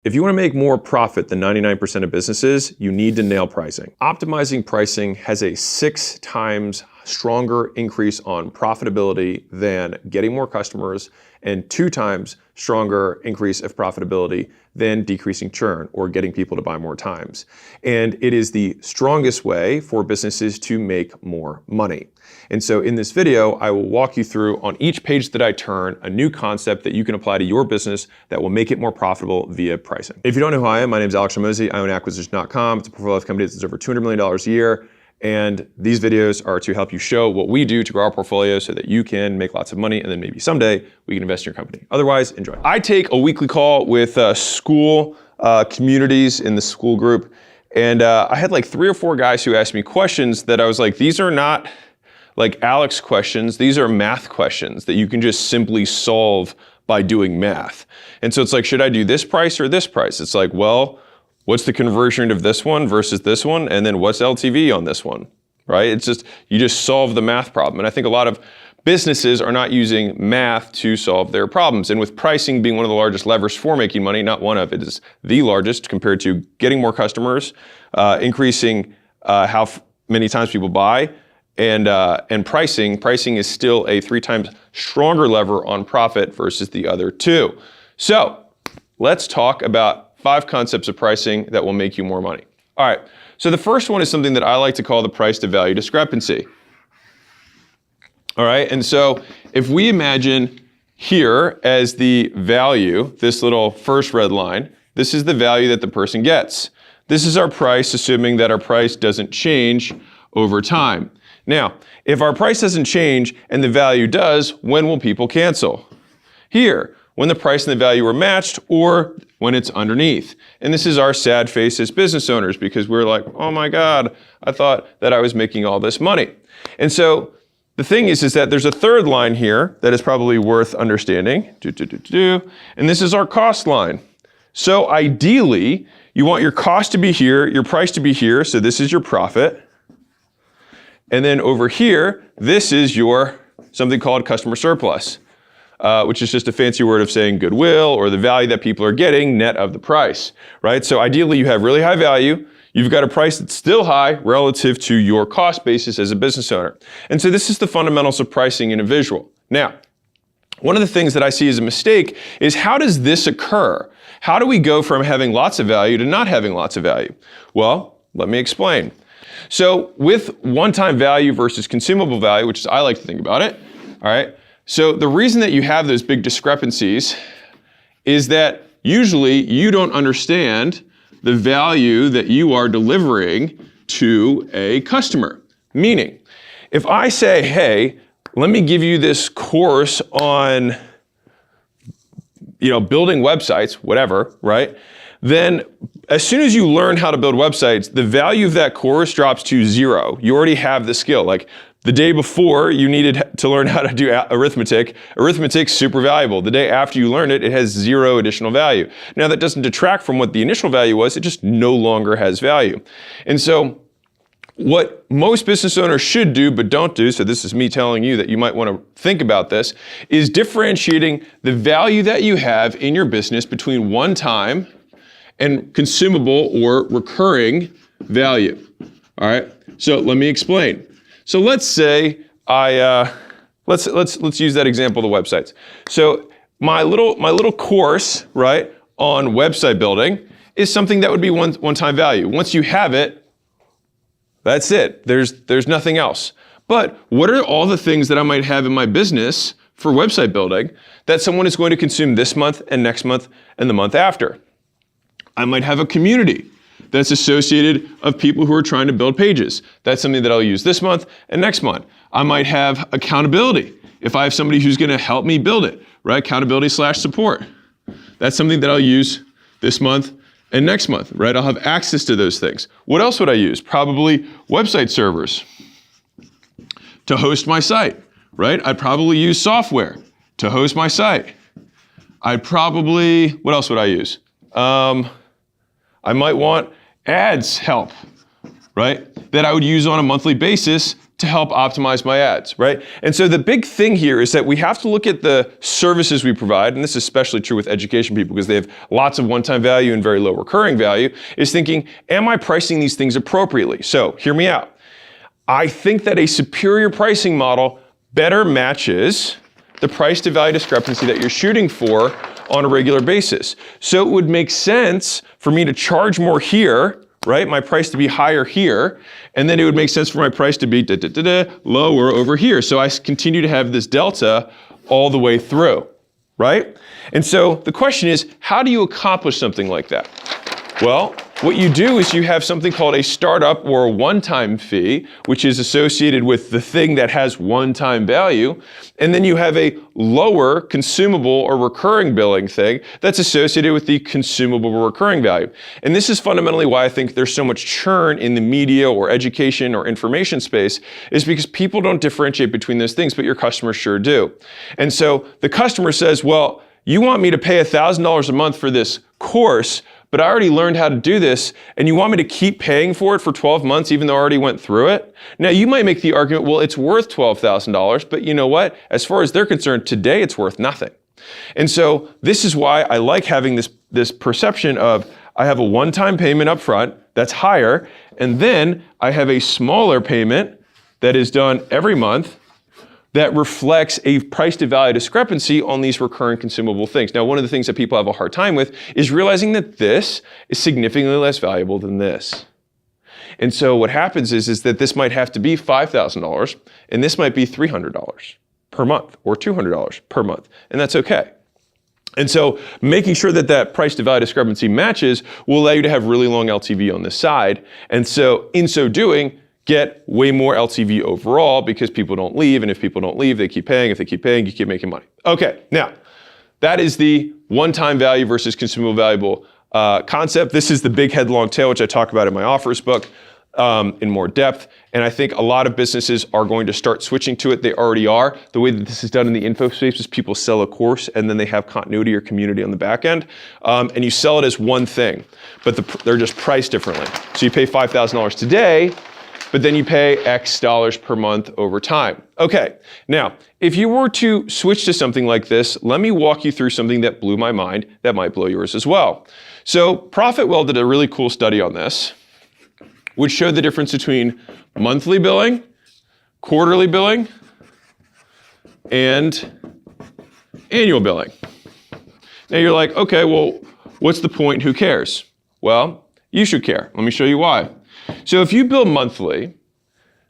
If you want to make more profit than 99% of businesses, you need to nail pricing. Optimizing pricing has a 6 times stronger increase on profitability than getting more customers and 2 times stronger increase of profitability than decreasing churn or getting people to buy more times. And it is the strongest way for businesses to make more money. And so in this video, I will walk you through on each page that I turn a new concept that you can apply to your business that will make it more profitable via pricing. If you don't know who I am, my name is Alex Hormozi. I own Acquisition.com. It's a portfolio of companies that's over $200 million a year. And these videos are to help you show what we do to grow our portfolio so that you can make lots of money and then maybe someday we can invest in your company. Otherwise, enjoy. I take a weekly call with school communities in the school group. And I had like 3 or 4 guys who asked me questions that I was like, these are not like Alex questions. These are math questions that you can just simply solve by doing math. And so it's like, should I do this price or this price? It's like, well, what's the conversion of this one versus this one? And then what's LTV on this one, right? It's just, you just solve the math problem. And I think a lot of businesses are not using math to solve their problems. And with pricing being one of the largest levers for making money, not one of it is the largest compared to getting more customers, increasing how many times people buy, and pricing is still a 3 times stronger lever on profit versus the other 2. So let's talk about 5 concepts of pricing that will make you more money. All right, so the first one is something that I like to call the price to value discrepancy. All right, and so if we imagine here as the value, this little first red line, this is the value that the person gets. This is our price, assuming that our price doesn't change over time. Now, if our price doesn't change and the value does, when will people cancel? Here, when the price and the value are matched or when it's underneath. And this is our sad face as business owners because we're like, oh my God, I thought that I was making all this money. And so the thing is that there's a third line here that is probably worth understanding. And this is our cost line. So ideally, you want your cost to be here, your price to be here. So this is your profit. And then over here, this is your something called customer surplus, which is just a fancy word of saying goodwill or the value that people are getting net of the price, right? So ideally, you have really high value. You've got a price that's still high relative to your cost basis as a business owner. And so this is the fundamentals of pricing in a visual. Now, one of the things that I see as a mistake is how does this occur? How do we go from having lots of value to not having lots of value? Well, let me explain. So with one-time value versus consumable value, which is I like to think about it, all right? So the reason that you have those big discrepancies is that usually you don't understand the value that you are delivering to a customer. Meaning, if I say, hey, let me give you this course on, building websites, whatever, right? Then as soon as you learn how to build websites, the value of that course drops to 0. You already have the skill. Like the day before you needed to learn how to do arithmetic. Arithmetic's super valuable. The day after you learn it, it has 0 additional value. Now that doesn't detract from what the initial value was, it just no longer has value. And so what most business owners should do but don't do, so this is me telling you that you might want to think about this, is differentiating the value that you have in your business between one time and consumable or recurring value. All right. So let me explain. So let's say let's use that example of the websites. So my little course, right, on website building is something that would be one-time value. Once you have it, that's it. There's nothing else. But what are all the things that I might have in my business for website building that someone is going to consume this month and next month and the month after? I might have a community that's associated of people who are trying to build pages. That's something that I'll use this month and next month. I might have accountability. If I have somebody who's going to help me build it, right? Accountability/support. That's something that I'll use this month and next month, right? I'll have access to those things. What else would I use? Probably website servers to host my site, right? I'd probably use software to host my site. What else would I use? I might want ads help, right? That I would use on a monthly basis to help optimize my ads, right? And so the big thing here is that we have to look at the services we provide, and this is especially true with education people because they have lots of one-time value and very low recurring value, is thinking, am I pricing these things appropriately? So hear me out. I think that a superior pricing model better matches the price to value discrepancy that you're shooting for on a regular basis. So it would make sense for me to charge more here, right? My price to be higher here, and then it would make sense for my price to be lower over here. So I continue to have this delta all the way through, right? And so the question is, how do you accomplish something like that? Well, what you do is you have something called a startup or a one-time fee, which is associated with the thing that has one-time value. And then you have a lower consumable or recurring billing thing that's associated with the consumable or recurring value. And this is fundamentally why I think there's so much churn in the media or education or information space, is because people don't differentiate between those things, but your customers sure do. And so the customer says, well, you want me to pay $1,000 a month for this course, but I already learned how to do this, and you want me to keep paying for it for 12 months even though I already went through it? Now, you might make the argument, well, it's worth $12,000, but you know what? As far as they're concerned, today it's worth nothing. And so this is why I like having this perception of I have a one-time payment up front that's higher, and then I have a smaller payment that is done every month that reflects a price to value discrepancy on these recurring consumable things. Now, one of the things that people have a hard time with is realizing that this is significantly less valuable than this. And so what happens is that this might have to be $5,000 and this might be $300 per month or $200 per month, and that's okay. And so making sure that that price to value discrepancy matches will allow you to have really long LTV on this side. And so in so doing, get way more LTV overall because people don't leave. And if people don't leave, they keep paying. If they keep paying, you keep making money. Okay, now that is the one-time value versus consumable valuable concept. This is the big head, long tail, which I talk about in my offers book in more depth. And I think a lot of businesses are going to start switching to it. They already are. The way that this is done in the info space is people sell a course and then they have continuity or community on the back end. And you sell it as one thing, but they're just priced differently. So you pay $5,000 today, but then you pay X dollars per month over time. Okay, now, if you were to switch to something like this, let me walk you through something that blew my mind that might blow yours as well. So Profitwell did a really cool study on this, which showed the difference between monthly billing, quarterly billing, and annual billing. Now you're like, okay, well, what's the point? Who cares? Well, you should care. Let me show you why. So if you bill monthly,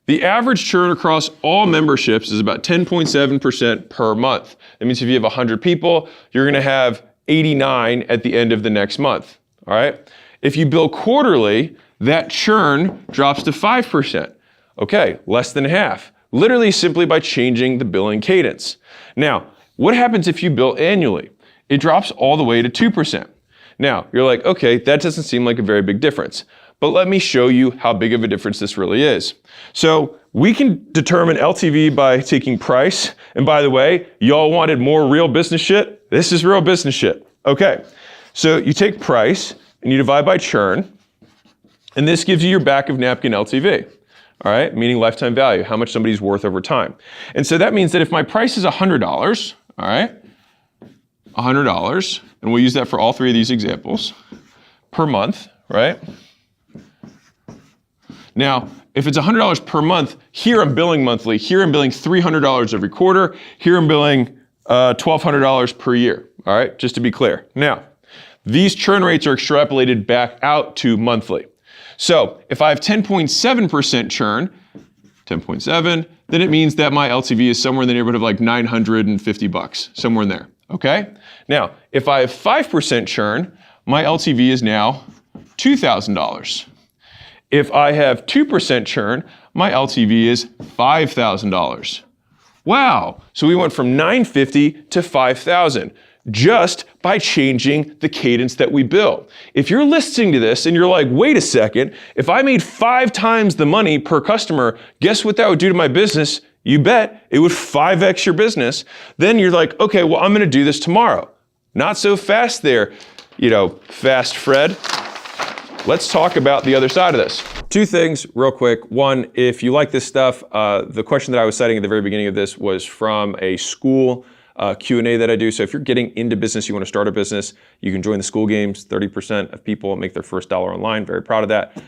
the average churn across all memberships is about 10.7% per month. That means if you have 100 people, you're gonna have 89 at the end of the next month, all right? If you bill quarterly, that churn drops to 5%. Okay, less than half, literally simply by changing the billing cadence. Now, what happens if you bill annually? It drops all the way to 2%. Now, you're like, okay, that doesn't seem like a very big difference. But let me show you how big of a difference this really is. So we can determine LTV by taking price. And by the way, y'all wanted more real business shit? This is real business shit. Okay, so you take price and you divide by churn, and this gives you your back of napkin LTV, all right? Meaning lifetime value, how much somebody's worth over time. And so that means that if my price is $100, all right, $100, and we'll use that for all three of these examples, per month, right? Now, if it's $100 per month, here I'm billing monthly, here I'm billing $300 every quarter, here I'm billing $1,200 per year, all right, just to be clear. Now, these churn rates are extrapolated back out to monthly. So if I have 10.7% churn, 10.7, then it means that my LTV is somewhere in the neighborhood of like $950, somewhere in there, okay? Now, if I have 5% churn, my LTV is now $2,000. If I have 2% churn, my LTV is $5,000. Wow, so we went from $950 to $5,000 just by changing the cadence that we bill. If you're listening to this and you're like, wait a second, if I made 5 times the money per customer, guess what that would do to my business? You bet it would 5x your business. Then you're like, okay, well, I'm gonna do this tomorrow. Not so fast there, Fast Fred. Let's talk about the other side of this. Two things real quick. One, if you like this stuff, the question that I was citing at the very beginning of this was from a school Q&A that I do. So if you're getting into business, you want to start a business, you can join the School Games. 30% of people make their first dollar online. Very proud of that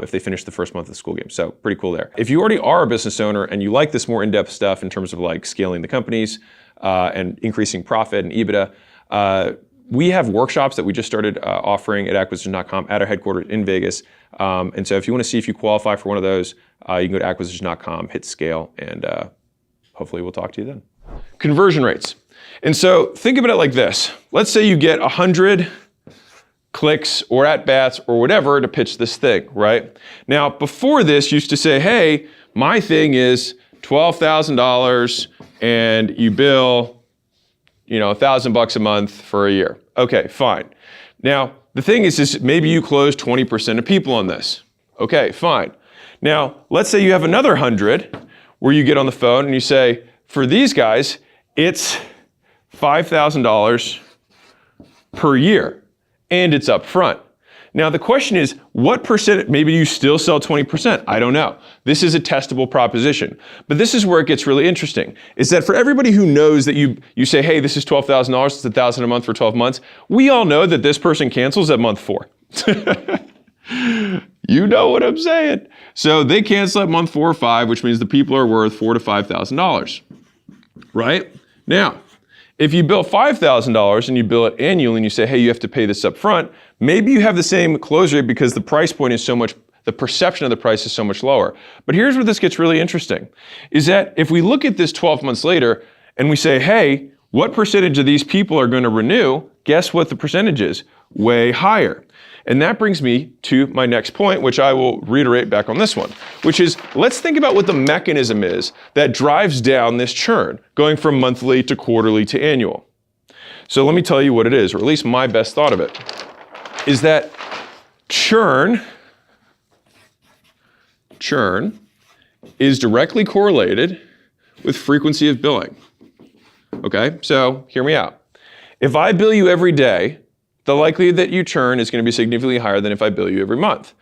if they finish the first month of the School Games. So pretty cool there. If you already are a business owner and you like this more in-depth stuff in terms of like scaling the companies and increasing profit and EBITDA, we have workshops that we just started offering at acquisition.com at our headquarters in Vegas. And so if you want to see if you qualify for one of those, you can go to acquisition.com, hit scale, and hopefully we'll talk to you then. Conversion rates. And so think about it like this. Let's say you get 100 clicks or at-bats or whatever to pitch this thing, right? Now, before this, you used to say, hey, my thing is $12,000 and you bill, $1,000 a month for a year. Okay, fine. Now, the thing is maybe you close 20% of people on this. Okay, fine. Now, let's say you have another 100 where you get on the phone and you say, for these guys, it's $5,000 per year, and it's up front. Now the question is, what percent, maybe you still sell 20%, I don't know. This is a testable proposition. But this is where it gets really interesting, is that for everybody who knows that you say, hey, this is $12,000, it's $1,000 a month for 12 months, we all know that this person cancels at month 4. You know what I'm saying. So they cancel at month 4 or 5, which means the people are worth $4,000 to $5,000, right? Now, if you bill $5,000 and you bill it annually and you say, hey, you have to pay this up front, maybe you have the same close rate because the price point is so much, the perception of the price is so much lower. But here's where this gets really interesting, is that if we look at this 12 months later and we say, hey, what percentage of these people are going to renew? Guess what the percentage is? Way higher. And that brings me to my next point, which I will reiterate back on this one, which is, let's think about what the mechanism is that drives down this churn, going from monthly to quarterly to annual. So let me tell you what it is, or at least my best thought of it, is that churn is directly correlated with frequency of billing. Okay, so hear me out. If I bill you every day, the likelihood that you churn is going to be significantly higher than if I bill you every month.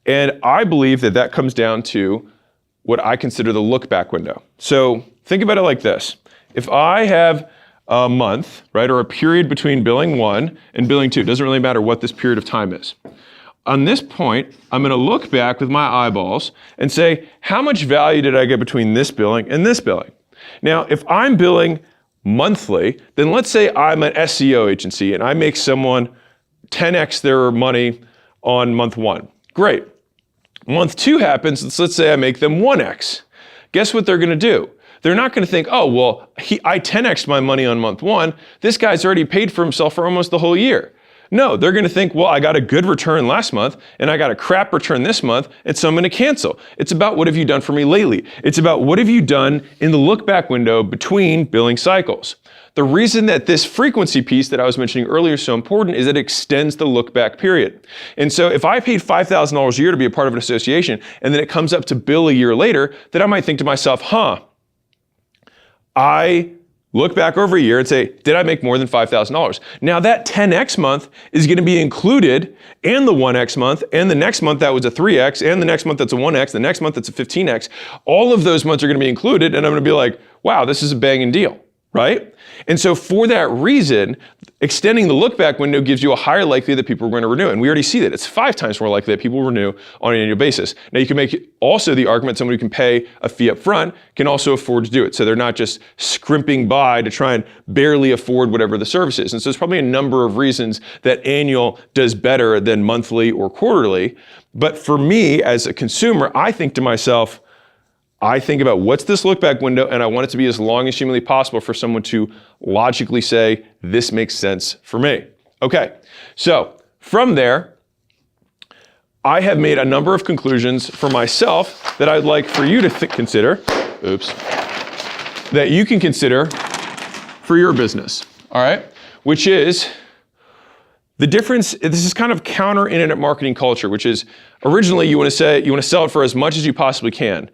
And I believe that that comes down to what I consider the look back window. So think about it like this. If I have a month, right, or a period between billing 1 and billing 2, it doesn't really matter what this period of time is. On this point, I'm going to look back with my eyeballs and say, how much value did I get between this billing and this billing? Now, if I'm billing monthly, then let's say I'm an SEO agency and I make someone 10x their money on month 1. Great. Month 2 happens, let's say I make them 1x. Guess what they're going to do? They're not going to think, oh, well, I 10x'd my money on month 1. This guy's already paid for himself for almost the whole year. No, they're going to think, well, I got a good return last month and I got a crap return this month, and so I'm going to cancel. It's about what have you done for me lately? It's about what have you done in the look back window between billing cycles. The reason that this frequency piece that I was mentioning earlier is so important is that it extends the look back period. And so if I paid $5,000 a year to be a part of an association and then it comes up to bill a year later, then I might think to myself, I look back over a year and say, did I make more than $5,000? Now that 10x month is going to be included, and the 1x month, and the next month that was a 3x, and the next month that's a 1x, the next month that's a 15x. All of those months are going to be included, and I'm going to be like, wow, this is a banging deal, right? And so for that reason, extending the look back window gives you a higher likelihood that people are going to renew. And we already see that. It's 5 times more likely that people renew on an annual basis. Now you can make also the argument someone who can pay a fee up front can also afford to do it. So they're not just scrimping by to try and barely afford whatever the service is. And so there's probably a number of reasons that annual does better than monthly or quarterly. But for me as a consumer, I think to myself, I think about what's this look back window, and I want it to be as long as humanly possible for someone to logically say, this makes sense for me. Okay, so from there, I have made a number of conclusions for myself that I'd like for you to consider, that you can consider for your business, all right? Which is the difference. This is kind of counter internet marketing culture, which is originally you want to sell it for as much as you possibly can,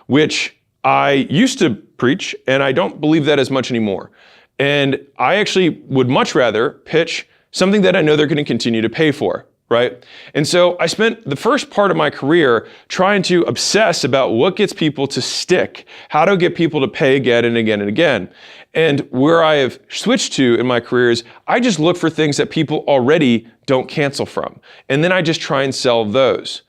which I used to preach, and I don't believe that as much anymore. And I actually would much rather pitch something that I know they're going to continue to pay for. right? And so I spent the first part of my career trying to obsess about what gets people to stick, how to get people to pay again and again and again. And where I have switched to in my career is I just look for things that people already don't cancel from. And then I just try and sell those.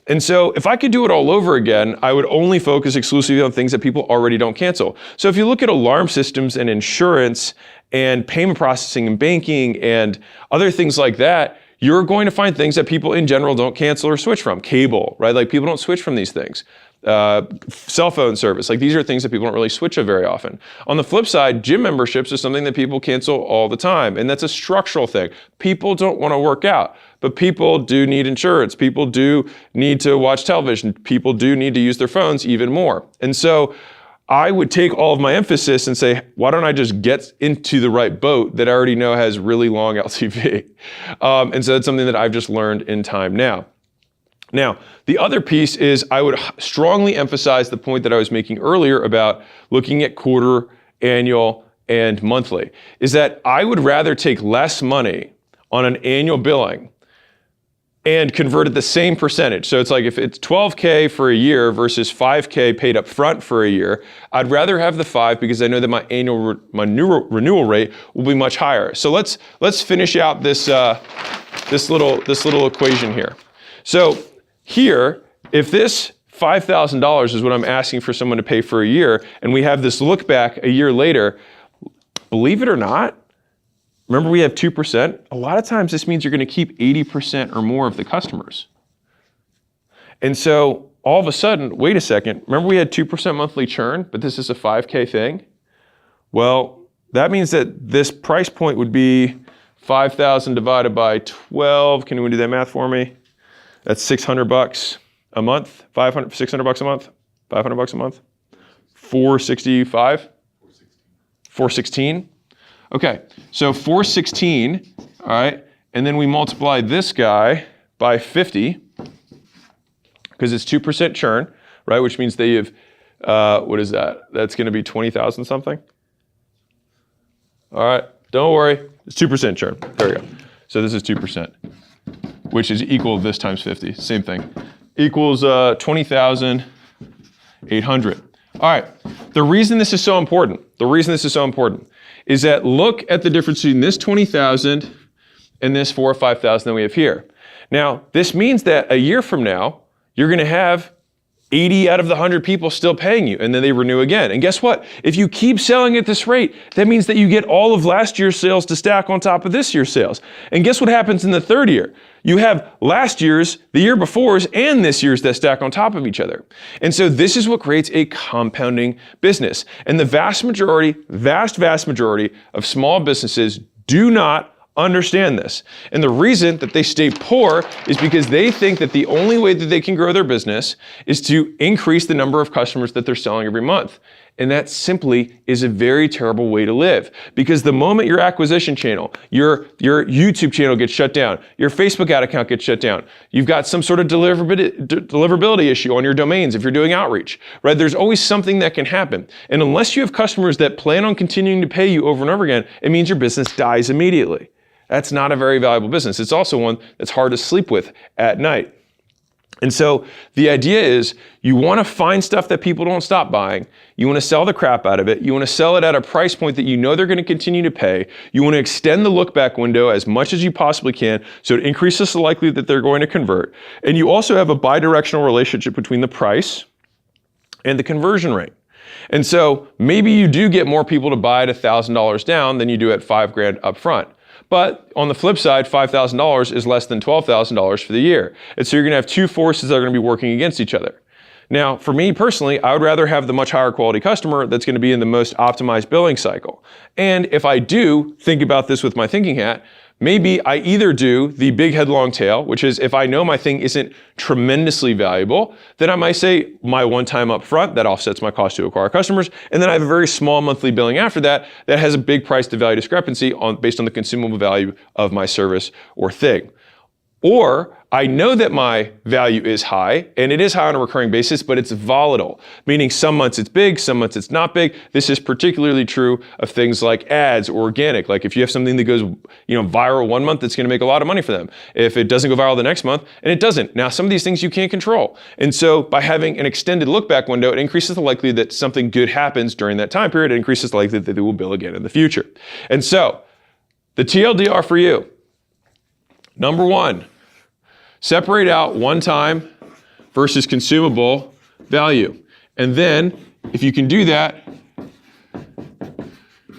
And so if I could do it all over again, I would only focus exclusively on things that people already don't cancel. So if you look at alarm systems and insurance and payment processing and banking and other things like that, you're going to find things that people in general don't cancel or switch from. Cable, right? Like people don't switch from these things. Cell phone service, like these are things that people don't really switch of very often. On the flip side, gym memberships is something that people cancel all the time, and that's a structural thing. People don't want to work out, but people do need insurance. People do need to watch television. People do need to use their phones even more. And so I would take all of my emphasis and say, why don't I just get into the right boat that I already know has really long LTV? And so that's something that I've just learned in time now. Now, the other piece is I would strongly emphasize the point that I was making earlier about looking at quarter, annual, and monthly, is that I would rather take less money on an annual billing and convert at the same percentage. So it's like if it's $12K for a year versus $5K paid up front for a year, I'd rather have the 5 because I know that my annual renewal rate will be much higher. So let's finish out this little equation here. So here, if this $5,000 is what I'm asking for someone to pay for a year, and we have this look back a year later, believe it or not, remember we have 2%? A lot of times this means you're going to keep 80% or more of the customers. And so all of a sudden, wait a second, remember we had 2% monthly churn, but this is a 5K thing? Well, that means that this price point would be 5,000 divided by 12. Can anyone do that math for me? That's $600 a month, $600 a month, $500 a month, 465, 416. Okay, so 416, all right, and then we multiply this guy by 50 because it's 2% churn, right? Which means they have, what is that? That's going to be 20,000 something. All right, don't worry, it's 2% churn. There we go. So this is 2%. Which is equal to this times 50, same thing. Equals 20,800. All right, the reason this is so important, is that look at the difference between this 20,000 and this 4,000 or 5,000 that we have here. Now, this means that a year from now, you're gonna have 80 out of the 100 people still paying you, and then they renew again. And guess what? If you keep selling at this rate, that means that you get all of last year's sales to stack on top of this year's sales. And guess what happens in the third year? You have last year's, the year before's, and this year's that stack on top of each other. And so this is what creates a compounding business. And the vast majority of small businesses do not understand this. And the reason that they stay poor is because they think that the only way that they can grow their business is to increase the number of customers that they're selling every month. And that simply is a very terrible way to live. Because the moment your acquisition channel, your YouTube channel gets shut down, your Facebook ad account gets shut down, you've got some sort of deliverability issue on your domains if you're doing outreach, right? There's always something that can happen. And unless you have customers that plan on continuing to pay you over and over again, it means your business dies immediately. That's not a very valuable business. It's also one that's hard to sleep with at night. And so the idea is you want to find stuff that people don't stop buying. You want to sell the crap out of it. You want to sell it at a price point that you know they're going to continue to pay. You want to extend the look back window as much as you possibly can so it increases the likelihood that they're going to convert. And you also have a bidirectional relationship between the price and the conversion rate. And so maybe you do get more people to buy at $1,000 down than you do at $5,000 up front. But on the flip side, $5,000 is less than $12,000 for the year. And so you're going to have two forces that are going to be working against each other. Now, for me personally, I would rather have the much higher quality customer that's going to be in the most optimized billing cycle. And if I do think about this with my thinking hat, maybe I either do the big head long tail, which is if I know my thing isn't tremendously valuable, then I might say my one time up front, that offsets my cost to acquire customers. And then I have a very small monthly billing after that that has a big price to value discrepancy based on the consumable value of my service or thing. Or I know that my value is high, and it is high on a recurring basis, but it's volatile, meaning some months it's big, some months it's not big. This is particularly true of things like ads or organic. Like if you have something that goes, viral one month, it's going to make a lot of money for them. If it doesn't go viral the next month, and it doesn't. Now, some of these things you can't control. And so by having an extended look back window, it increases the likelihood that something good happens during that time period. It increases the likelihood that they will bill again in the future. And so the TLDR for you, number one, separate out one-time versus consumable value. And then, if you can do that,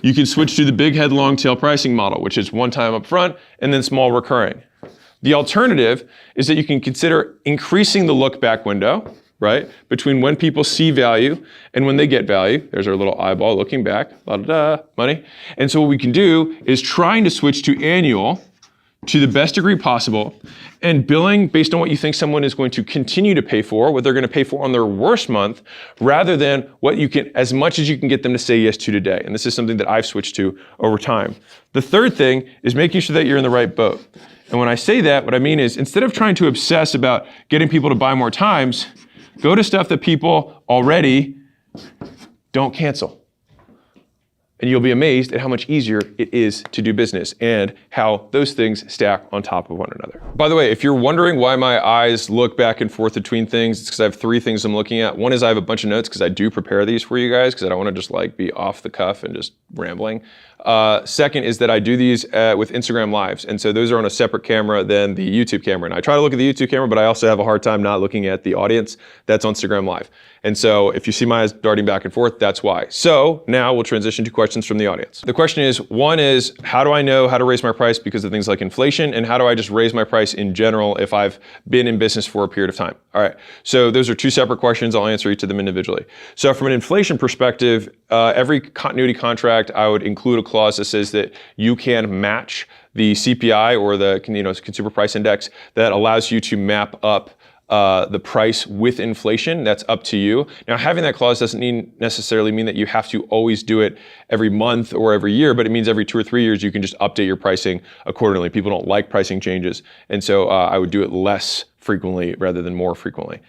you can switch to the big head, long tail pricing model, which is one-time up front and then small recurring. The alternative is that you can consider increasing the look-back window, right, between when people see value and when they get value. There's our little eyeball looking back, money. And so what we can do is trying to switch to annual to the best degree possible, and billing based on what you think someone is going to continue to pay for, what they're going to pay for on their worst month, rather than what you can, as much as you can get them to say yes to today. And this is something that I've switched to over time. The third thing is making sure that you're in the right boat. And when I say that, what I mean is instead of trying to obsess about getting people to buy more times, go to stuff that people already don't cancel. And you'll be amazed at how much easier it is to do business and how those things stack on top of one another. By the way, if you're wondering why my eyes look back and forth between things, it's because I have three things I'm looking at. One is I have a bunch of notes because I do prepare these for you guys because I don't want to just be off the cuff and just rambling. Second is that I do these with Instagram Lives. And so those are on a separate camera than the YouTube camera. And I try to look at the YouTube camera, but I also have a hard time not looking at the audience that's on Instagram Live. And so if you see my eyes darting back and forth, that's why. So now we'll transition to questions from the audience. The question is, one is, how do I know how to raise my price because of things like inflation? And how do I just raise my price in general if I've been in business for a period of time? All right, so those are two separate questions. I'll answer each of them individually. So from an inflation perspective, every continuity contract, I would include a clause that says that you can match the CPI or the consumer price index that allows you to map up the price with inflation. That's up to you. Now, having that clause doesn't necessarily mean that you have to always do it every month or every year, but it means every 2 or 3 years you can just update your pricing accordingly. People don't like pricing changes, and so I would do it less frequently rather than more frequently.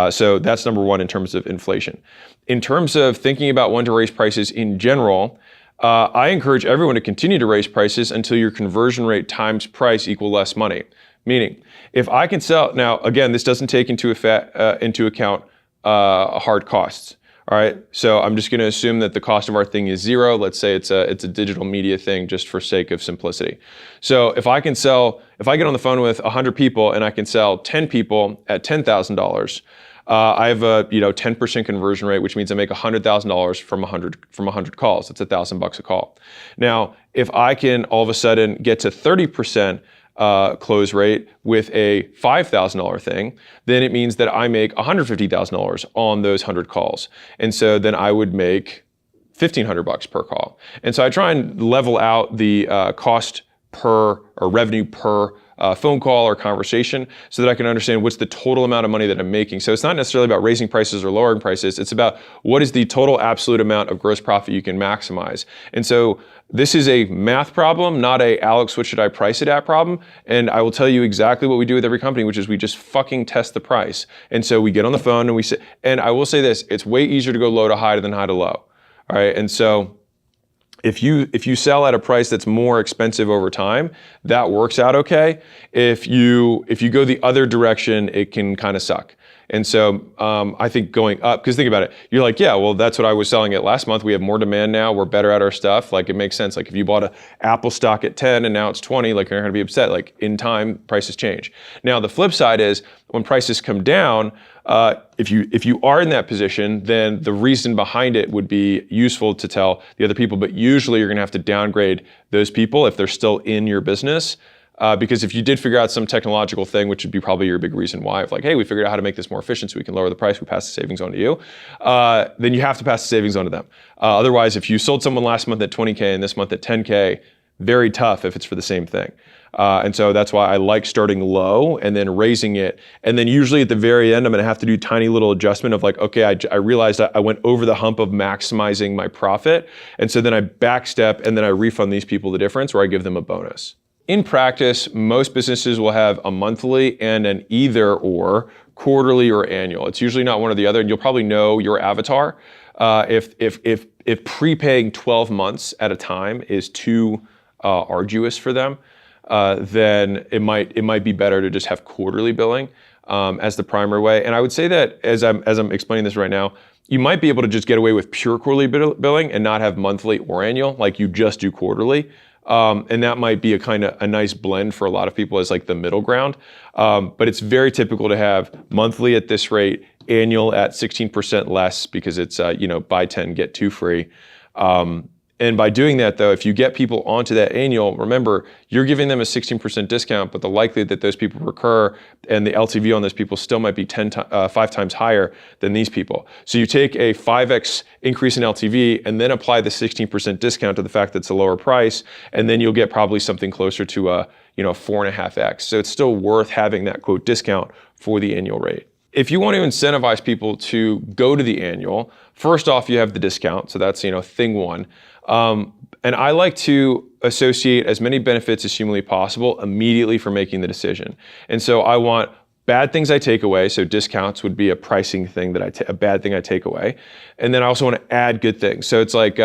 So that's number one in terms of inflation. In terms of thinking about when to raise prices in general, I encourage everyone to continue to raise prices until your conversion rate times price equal less money. Meaning, if I can sell, now again, this doesn't take into account hard costs. All right, so I'm just going to assume that the cost of our thing is zero. Let's say it's a digital media thing, just for sake of simplicity. So if I get on the phone with 100 people and I can sell 10 people at $10,000. I have a 10% conversion rate, which means I make $100,000 from 100 calls. That's $1,000 a call. Now, if I can all of a sudden get to 30% close rate with a $5,000 thing, then it means that I make $150,000 on those 100 calls. And so then I would make $1,500 per call. And so I try and level out the cost per or revenue per phone call or conversation so that I can understand what's the total amount of money that I'm making. So it's not necessarily about raising prices or lowering prices. It's about what is the total absolute amount of gross profit you can maximize. And so this is a math problem, not a Alex, what should I price it at problem. And I will tell you exactly what we do with every company, which is we just fucking test the price. And so we get on the phone and we say, and I will say this, it's way easier to go low to high than high to low. All right, and so if you sell at a price that's more expensive over time, that works out okay. If you go the other direction, it can kind of suck. And so I think going up, because think about it, you're like, yeah, well, that's what I was selling at last month. We have more demand now. We're better at our stuff. Like, it makes sense. Like, if you bought a Apple stock at 10 and now it's 20, like, you're not going to be upset. Like, in time, prices change. Now, the flip side is when prices come down, if you are in that position, then the reason behind it would be useful to tell the other people. But usually, you're going to have to downgrade those people if they're still in your business. Because if you did figure out some technological thing, which would be probably your big reason why, of like, hey, we figured out how to make this more efficient so we can lower the price, we pass the savings on to you, then you have to pass the savings on to them. Otherwise, if you sold someone last month at 20K and this month at 10K, very tough if it's for the same thing. And so that's why I like starting low and then raising it. And then usually at the very end, I'm going to have to do tiny little adjustment of like, okay, I realized that I went over the hump of maximizing my profit. And so then I backstep and then I refund these people the difference, or I give them a bonus. In practice, most businesses will have a monthly and an either or, quarterly or annual. It's usually not one or the other, and you'll probably know your avatar. If prepaying 12 months at a time is too arduous for them, then it might be better to just have quarterly billing as the primary way. And I would say that as I'm explaining this right now, you might be able to just get away with pure quarterly billing and not have monthly or annual, like you just do quarterly. And that might be a nice blend for a lot of people as like the middle ground. But it's very typical to have monthly at this rate, annual at 16% less because it's buy 10, get 2 free. And by doing that, though, if you get people onto that annual, remember, you're giving them a 16% discount, but the likelihood that those people recur and the LTV on those people still might be 5 times higher than these people. So you take a 5x increase in LTV and then apply the 16% discount to the fact that it's a lower price, and then you'll get probably something closer to a 4.5x. So it's still worth having that quote discount for the annual rate. If you want to incentivize people to go to the annual, first off, you have the discount. So that's, thing one. And I like to associate as many benefits as humanly possible immediately for making the decision. And so I want bad things I take away. So discounts would be a pricing thing that a bad thing I take away. And then I also want to add good things. So it's like,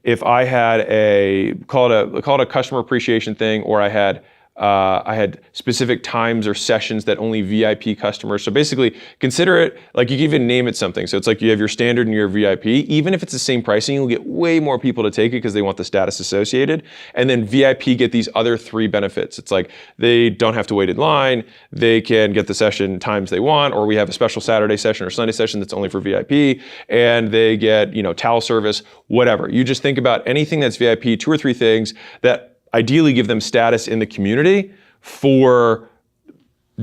if I had call it a customer appreciation thing, or I had specific times or sessions that only VIP customers. So basically, consider it like you can even name it something. So it's like you have your standard and your VIP. Even if it's the same pricing, you'll get way more people to take it because they want the status associated. And then VIP get these other 3 benefits. It's like they don't have to wait in line. They can get the session times they want, or we have a special Saturday session or Sunday session that's only for VIP, and they get towel service, whatever. You just think about anything that's VIP, 2 or 3 things that ideally give them status in the community for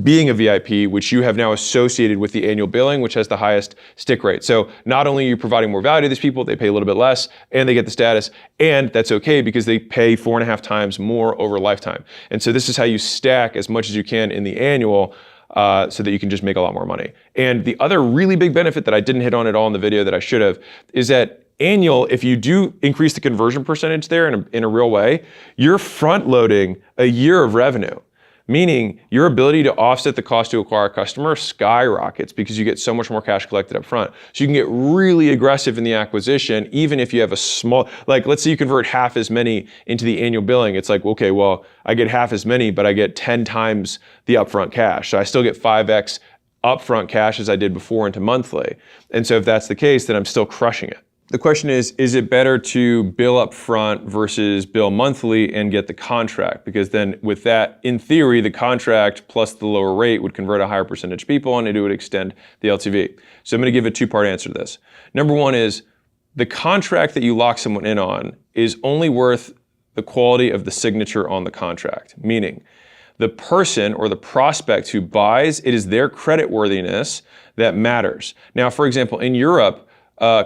being a VIP, which you have now associated with the annual billing, which has the highest stick rate. So not only are you providing more value to these people, they pay a little bit less and they get the status, and that's okay because they pay 4.5 times more over lifetime. And so this is how you stack as much as you can in the annual so that you can just make a lot more money. And the other really big benefit that I didn't hit on at all in the video that I should have is that annual, if you do increase the conversion percentage there in a real way, you're front loading a year of revenue, meaning your ability to offset the cost to acquire a customer skyrockets because you get so much more cash collected up front. So you can get really aggressive in the acquisition, even if you have a small, like let's say you convert half as many into the annual billing. It's like, okay, well, I get half as many, but I get 10 times the upfront cash. So I still get 5x upfront cash as I did before into monthly. And so if that's the case, then I'm still crushing it. The question is it better to bill up front versus bill monthly and get the contract? Because then with that, in theory, the contract plus the lower rate would convert a higher percentage of people and it would extend the LTV. So I'm going to give a 2-part answer to this. Number one is the contract that you lock someone in on is only worth the quality of the signature on the contract, meaning the person or the prospect who buys, it is their creditworthiness that matters. Now, for example, in Europe,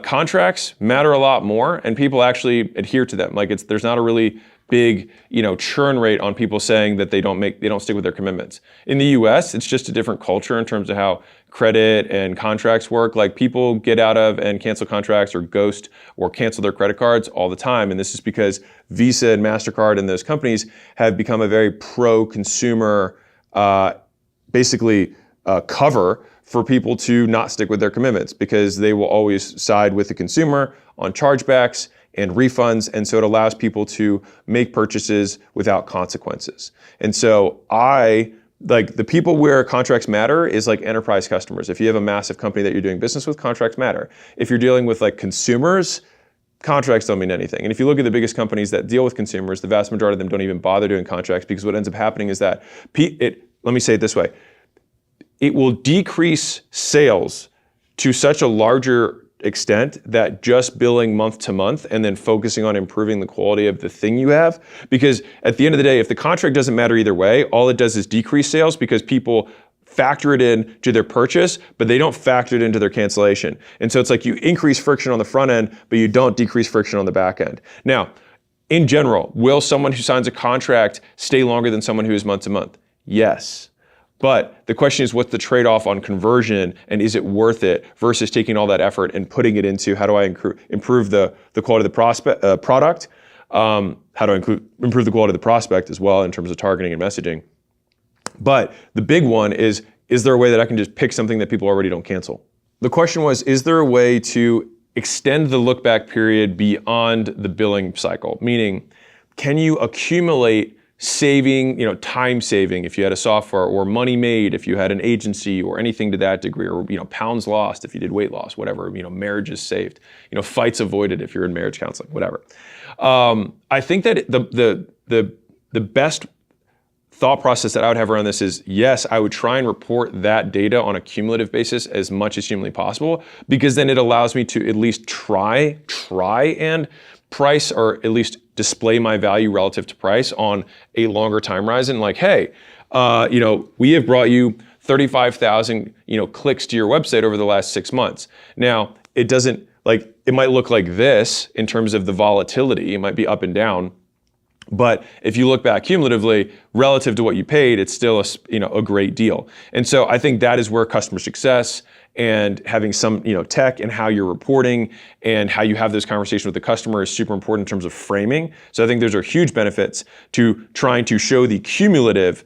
contracts matter a lot more, and people actually adhere to them. Like there's not a really big, churn rate on people saying that they don't stick with their commitments. In the US, it's just a different culture in terms of how credit and contracts work. Like people get out of and cancel contracts or ghost or cancel their credit cards all the time. And this is because Visa and MasterCard and those companies have become a very pro-consumer, cover for people to not stick with their commitments because they will always side with the consumer on chargebacks and refunds. And so it allows people to make purchases without consequences. And so the people where contracts matter is like enterprise customers. If you have a massive company that you're doing business with, contracts matter. If you're dealing with like consumers, contracts don't mean anything. And if you look at the biggest companies that deal with consumers, the vast majority of them don't even bother doing contracts because what ends up happening is that, let me say it this way, it will decrease sales to such a larger extent that just billing month to month and then focusing on improving the quality of the thing you have. Because at the end of the day, if the contract doesn't matter either way, all it does is decrease sales because people factor it in to their purchase, but they don't factor it into their cancellation. And so it's like you increase friction on the front end, but you don't decrease friction on the back end. Now, in general, will someone who signs a contract stay longer than someone who is month to month? Yes. But the question is, what's the trade-off on conversion, and is it worth it versus taking all that effort and putting it into how do I improve the quality of the product how to improve the quality of the prospect as well in terms of targeting and messaging. But the big one is there a way that I can just pick something that people already don't cancel? The question was, is there a way to extend the look back period beyond the billing cycle? Meaning, can you accumulate saving, time saving if you had a software, or money made if you had an agency, or anything to that degree, or pounds lost if you did weight loss, whatever, marriages saved, fights avoided if you're in marriage counseling, whatever. I think that the best thought process that I would have around this is, yes, I would try and report that data on a cumulative basis as much as humanly possible, because then it allows me to at least try and price, or at least display my value relative to price on a longer time horizon. Like, hey, we have brought you 35,000, clicks to your website over the last 6 months. Now, it might look like this in terms of the volatility. It might be up and down. But if you look back cumulatively, relative to what you paid, it's still a great deal. And so I think that is where customer success and having some tech and how you're reporting and how you have those conversations with the customer is super important in terms of framing. So I think those are huge benefits to trying to show the cumulative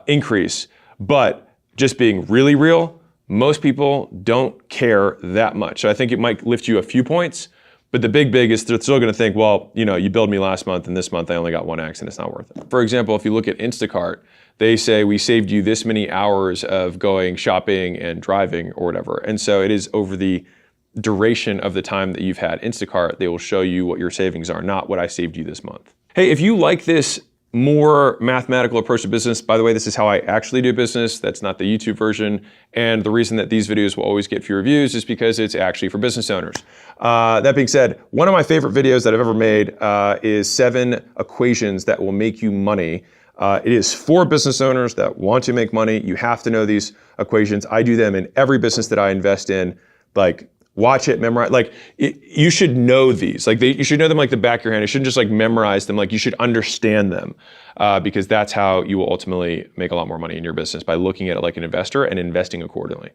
increase, but just being really real, most people don't care that much. So I think it might lift you a few points, but the big is they're still going to think, well, you billed me last month and this month I only got 1x and it's not worth it. For example, if you look at Instacart, they say we saved you this many hours of going shopping and driving or whatever. And so it is over the duration of the time that you've had Instacart, they will show you what your savings are, not what I saved you this month. Hey, if you like this more mathematical approach to business, by the way, this is how I actually do business. That's not the YouTube version. And the reason that these videos will always get fewer views is because it's actually for business owners. That being said, one of my favorite videos that I've ever made is 7 equations that will make you money. It is for business owners that want to make money. You have to know these equations. I do them in every business that I invest in. Like, watch it, memorize. You should know these. You should know them like the back of your hand. You shouldn't just memorize them. You should understand them, because that's how you will ultimately make a lot more money in your business, by looking at it like an investor and investing accordingly.